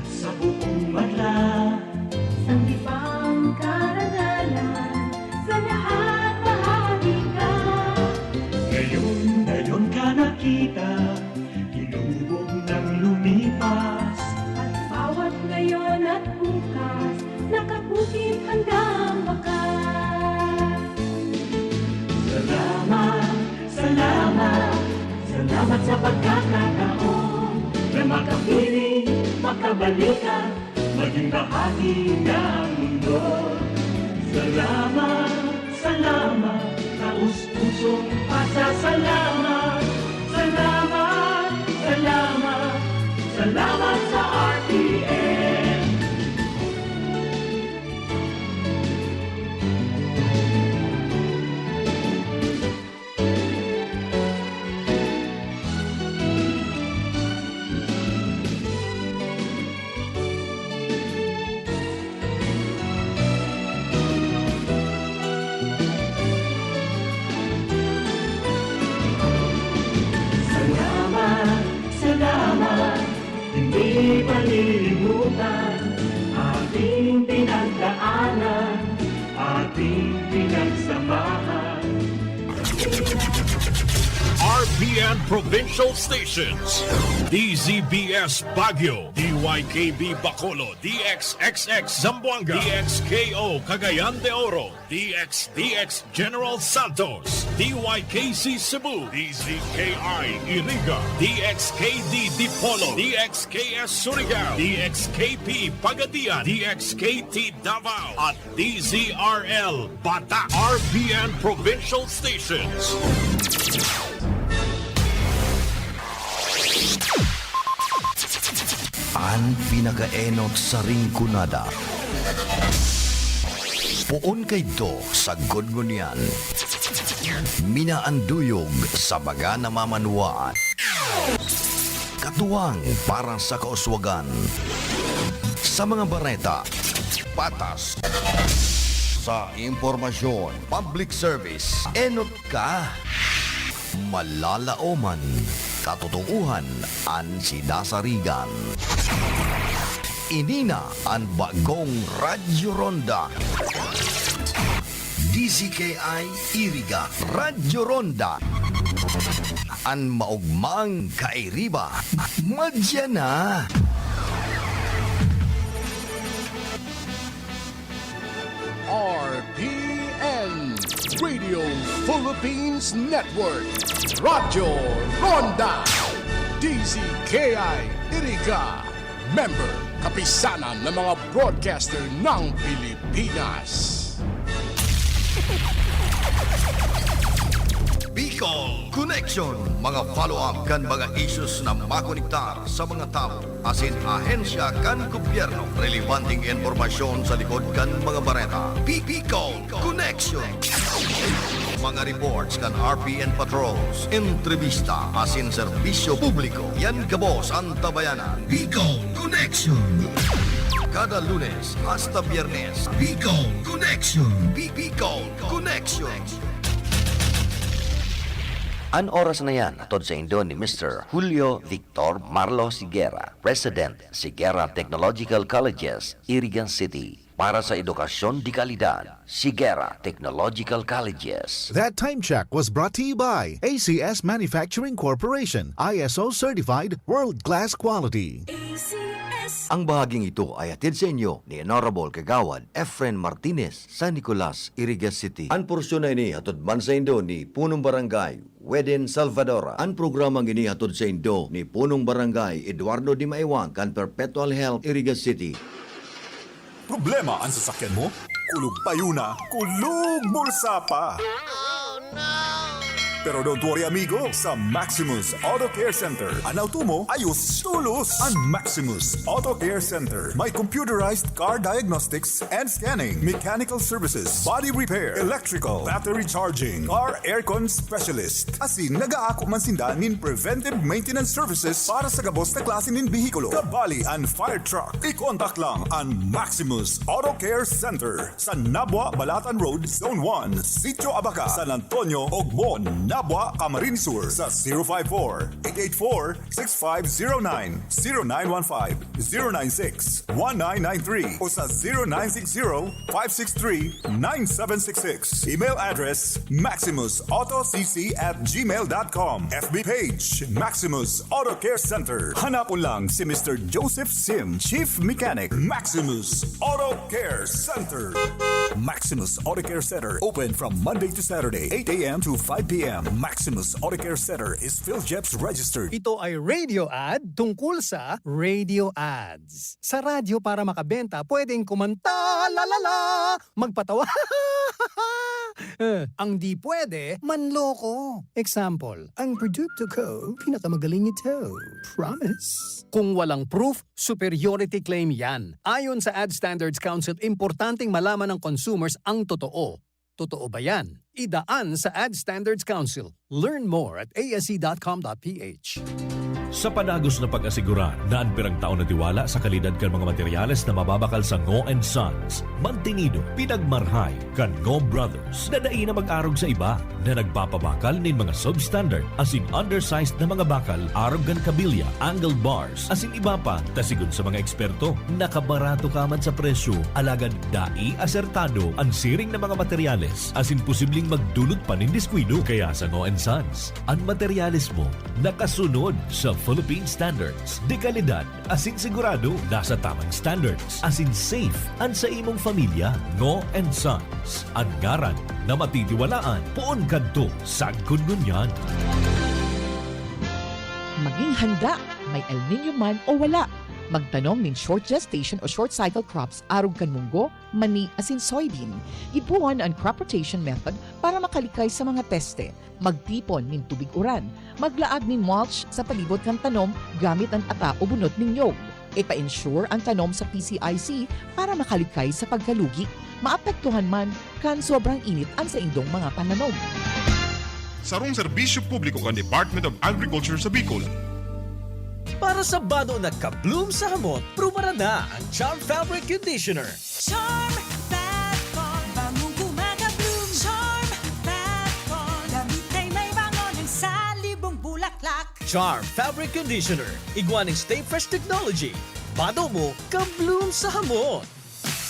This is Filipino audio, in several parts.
at sa buong madla. Sanggipang karangalan, sa lahat bahagi ka. Ngayon ka nakita, inubog ng lumipas. At bawat ngayon at bukas, nakabukid hanggang wakas. Salamat, salamat, salamat sa pagkakataon na makapiling, makabalikan, maging bahagi ng mundo. Salamat, salamat, taus-pusong pasasalamat. Salamat, salamat, salamat sa RTN. Salamat, hindi palilimutan ating pinagdaanan, ating pinagsamahan. RPN Provincial Stations, DZBS Baguio, DYKB Bacolod, DXXX Zamboanga, DXKO Cagayan de Oro, DXDX General Santos, DYKC Cebu, DZKI Iriga, DXKD Dipolo, DXKS Surigao, DXKP Pagadian, DXKT Davao, at DZRL Bata. RPN Provincial Stations. Ang pinakaenot sa ringkunada. Puon kay do sa gudgunyan. Minaanduyog sa baga na mamanuaan. Katuwang para sa kauswagan. Sa mga bareta, patas. Sa impormasyon, public service, enot ka. Malalaoman, katotohuan, ang sinasarigan. Inina ang bagong Radyo Ronda. DZKI Iriga Radyo Ronda. Ang maugmang kairiba. Madya na. RPN Radio Philippines Network Radyo Ronda DZKI Iriga Member Kapisanan ng mga broadcaster ng Pilipinas. Bicol Connection. Mga follow-up kan mga issues na makonektar sa mga tao. Asin ahensya kan gobyerno. Relevanting informasyon sa likod kan mga bareta. Bicol Connection. Mga reports kan RPN patrols. Entrevista asin serbisyo publiko. Yan kabos ang tabayanan. Bicol Connection. Kada Lunes hasta Biyernes. Bicol Connection. Bicol Connection. An oras na yan, atod sa Indo ni Mr. Julio Victor Marlo Siguera, President, Siguera Technological Colleges, Iriga City. Para sa edukasyon di kalidad, Siguera Technological Colleges. That time check was brought to you by ACS Manufacturing Corporation, ISO certified world-class quality. Ang bahaging ito ay atid sa inyo ni Honorable Kagawad Efren Martinez sa Nicolas, Iriga City. Ang porsyon na ini hatod man sa Indo ni Punong Barangay Weden Salvadora. Ang programang ini hatod sa Indo ni Punong Barangay Eduardo Di Maiwang kan Perpetual Health, Iriga City. Problema ang sasakyan mo? Kulog tayo na, kulog bulsa pa! Pero don't worry amigo, sa Maximus Auto Care Center, ang auto mo ayos tulos. Ang Maximus Auto Care Center may computerized car diagnostics and scanning, mechanical services, body repair, electrical, battery charging, car aircon specialist. Asin nagaako man sinda nin preventive maintenance services para sa gabos na klase nin bihikulo, kabali and fire truck. I-contact lang ang Maximus Auto Care Center sa Nabwa Balatan Road, Zone 1, Sitio Abaca, San Antonio, Ogmon, Nabwa, Camarines Sur sa 054-884-6509, 0915-096-1993 o sa 0960-563-9766. Email address maximusautocc@gmail.com. FB page Maximus Auto Care Center. Hanapon lang si Mr. Joseph Sim, Chief Mechanic, Maximus Auto Care Center. Maximus Auto Care Center, open from Monday to Saturday, 8 a.m. to 5 p.m. Maximus Auto Care Center is PhilJeps registered. Ito ay radio ad tungkol sa radio ads. Sa radyo para makabenta, pwedeng kumanta, lalala, magpatawa, ang di pwede, manloko. Example, ang produkto ko, pinakamagaling ito. Promise. Kung walang proof, superiority claim yan. Ayon sa Ad Standards Council, importanteng malaman ng consumers ang totoo. Totoo ba yan? Idaan sa Ad Standards Council. Learn more at asc.com.ph. Sa panagos na pag-asigurar na ang pirang taon na tiwala sa kalidad kan mga materyales na mababakal sa Ngo & Sons, mantinido, pinagmarhay kan Ngo Brothers na dai na mag-arog sa iba na nagpapabakal nin mga substandard as in undersized na mga bakal, arog kan kabilya, angle bars, as in iba pa, tasigon sa mga eksperto, nakabarato kaman sa presyo, alagad dai asertado ang siring na mga materyales as in posibleng magdulot pa nin diskwido. Kaya sa Ngo & Sons, ang materyales mo nakasunod sa Philippine standards. De kalidad, asin sigurado, nasa tamang standards. Asin safe, ang sa imong pamilya. Ngo & Sons. Ang ngaran na matitiwalaan. Poon kadto, sagkod ngunyan. Maging handa, may El Nino man o wala. Magtanong nin short gestation o short cycle crops arog kan munggo, mani asin soybean. Ibuon ang crop rotation method para makalikay sa mga teste. Magtipon nin tubig uran. Maglaag nin mulch sa palibot kan tanom gamit ang ata o bunot nin nyog. Ipa-ensure ang tanom sa PCIC para makalikay sa pagkalugi. Maapektuhan man kan sobrang init ang sa indong mga pananom. Sarong serbisyo publiko kan Department of Agriculture sa Bicol. Para sa bado na ka-bloom sa hamot, prubara na ang Charm Fabric Conditioner. Charm Fatcon, bangong gumagabloom. Charm Fatcon, damit ay may bango ng salibong bulaklak. Charm Fabric Conditioner. Iguaning Stay Fresh Technology. Bado mo, ka-bloom sa hamot.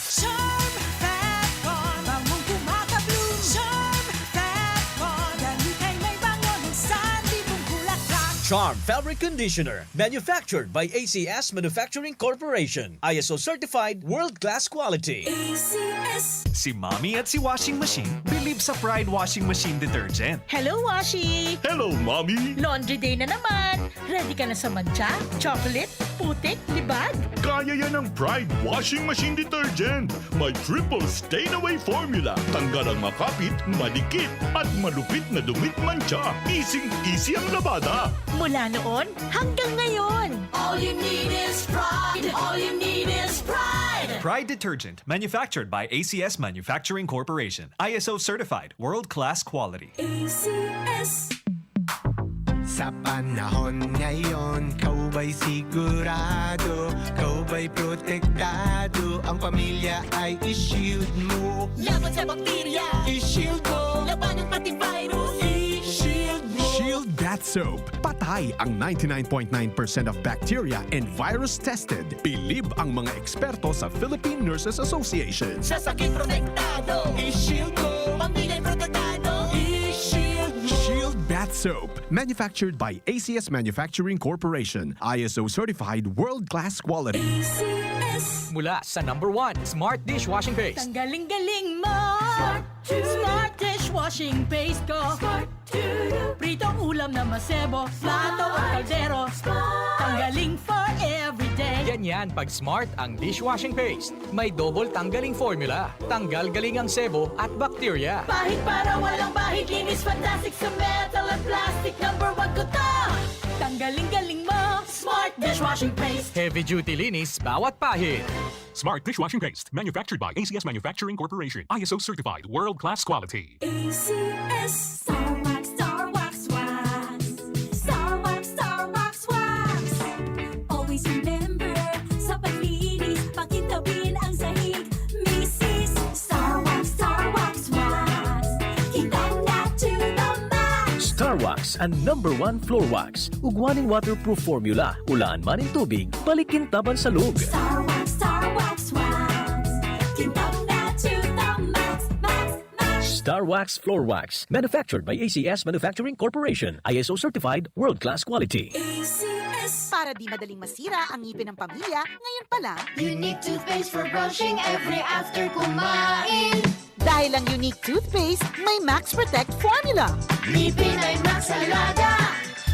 Charm Fatcon, bangong gumagabloom. Charm Fatcon, damit ay may bango ng salibong bulaklak. Charm Fabric Conditioner. Manufactured by ACS Manufacturing Corporation. ISO certified, world-class quality. ACS. Si Mommy at si Washing Machine believe sa Pride Washing Machine Detergent. Hello, Washi! Hello, Mommy! Laundry day na naman! Ready ka na sa mancha, chocolate, putik, libag? Kaya yan ang Pride Washing Machine Detergent. May triple stain-away formula. Tanggal ang makapit, madikit, at malupit na dumit mancha. Easy ang labada. Mula noon hanggang ngayon. All you need is pride. All you need is pride. Pride Detergent, manufactured by ACS Manufacturing Corporation. ISO certified, world-class quality. ACS. Sa panahon ngayon, kau ba'y sigurado? Kau ba'y protektado? Ang pamilya ay i-shield mo. Laban sa bakterya, I-shield mo. laban ng pati virus, I-shield mo. Shield Bath Soap. Patay ang 99.9% of bacteria and virus tested. Believe ang mga eksperto sa Philippine Nurses Association. sa sakit protektado. I-shield mo. Pamilya protektado. I-shield mo. Shield Bath Soap. Manufactured by ACS Manufacturing Corporation. ISO certified world-class quality. ACS. Mula sa #1 Smart Dishwashing Paste. Tanggaling-galing mo! to Smart dishwashing paste ko. Smart to you. Pritong ulam na masebo, plato at kaldero. Tanggaling for everyday. Ganyan pag Smart ang dishwashing paste. May double tanggaling formula. Tanggal galing ang sebo at bakterya. Bahid para walang bahid, linis fantastic sa metal at plastic. #1 ko to! Tanggaling-galing mo! Smart dishwashing paste. Heavy duty linis bawat pahid. Smart Dishwashing Paste. Manufactured by ACS Manufacturing Corporation. ISO certified, world-class quality. ACS. Star Wax, Star Wax, Wax. Star Wax, Star Wax, Wax. Always remember, sa paglinis, pakintabin ang sahig. Mrs. Star Wax, Wax. Kita na to the max. Wax, ang #1 floor wax. Ugwaning waterproof formula. Ulaan man in tubig, balikin taban sa lug. Star Wax Wax. Kintab na to the max, max, max. Star Wax Floor Wax. Manufactured by ACS Manufacturing Corporation. ISO certified, world-class quality. ACS. Para di madaling masira ang ngipin ng pamilya, ngayon pa lang, Unique toothpaste for brushing every after kumain. dahil ang unique toothpaste, may Max Protect formula. Ngipin ay Max Alaga,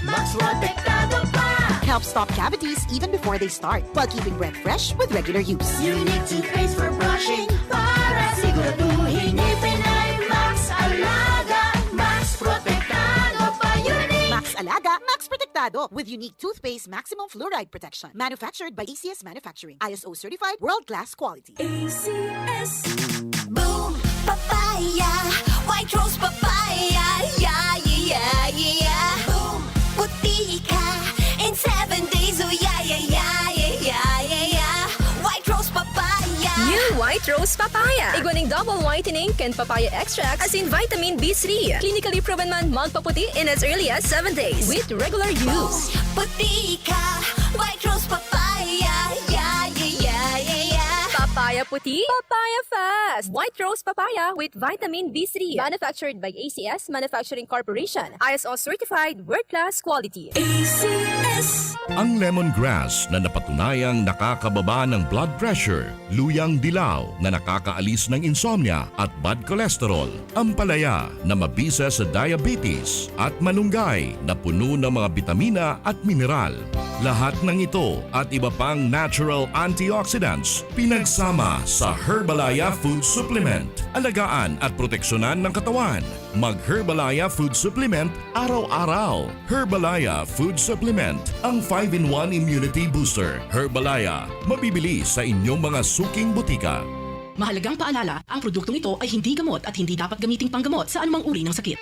Max Protektado pa. Helps stop cavities even before they start, while keeping breath fresh with regular use. Unique toothpaste for brushing para siguraduhin ngipin ay Max Alaga, Max Protektado pa. Unique Max Alaga, Max Protectado with unique toothpaste maximum fluoride protection. Manufactured by ACS Manufacturing. ISO certified world-class quality. ACS. Boom, papaya, white rose papaya, yeah, yeah, yeah. Boom, puti ka in 7 days, oh yeah, yeah, yeah, yeah, yeah, yeah. White rose papaya. New White Rose Papaya. Iguaning double whitening and papaya extract as in vitamin B3. Clinically proven man magpaputi in as early as 7 days with regular use. Puti ka, white rose papaya, yeah, yeah, yeah, yeah, yeah. Papaya puti, papaya fast. White Rose Papaya with vitamin B3. Manufactured by ACS Manufacturing Corporation. ISO certified, world-class quality. ACS. Ang lemongrass na napatunayang nakakababa ng blood pressure, luyang dilaw na nakakaalis ng insomnia at bad cholesterol, ampalaya na mabisa sa diabetes at malunggay na puno ng mga bitamina at mineral. Lahat ng ito at iba pang natural antioxidants pinagsama sa Herbalaya Food Supplement. Alagaan at proteksyonan ng katawan. Mag-Herbalaya Food Supplement araw-araw. Herbalaya Food Supplement, ang 5-in-1 immunity booster. Herbalaya, mabibili sa inyong mga suking butika. Mahalagang paalala, ang produktong ito ay hindi gamot at hindi dapat gamiting panggamot sa anumang uri ng sakit.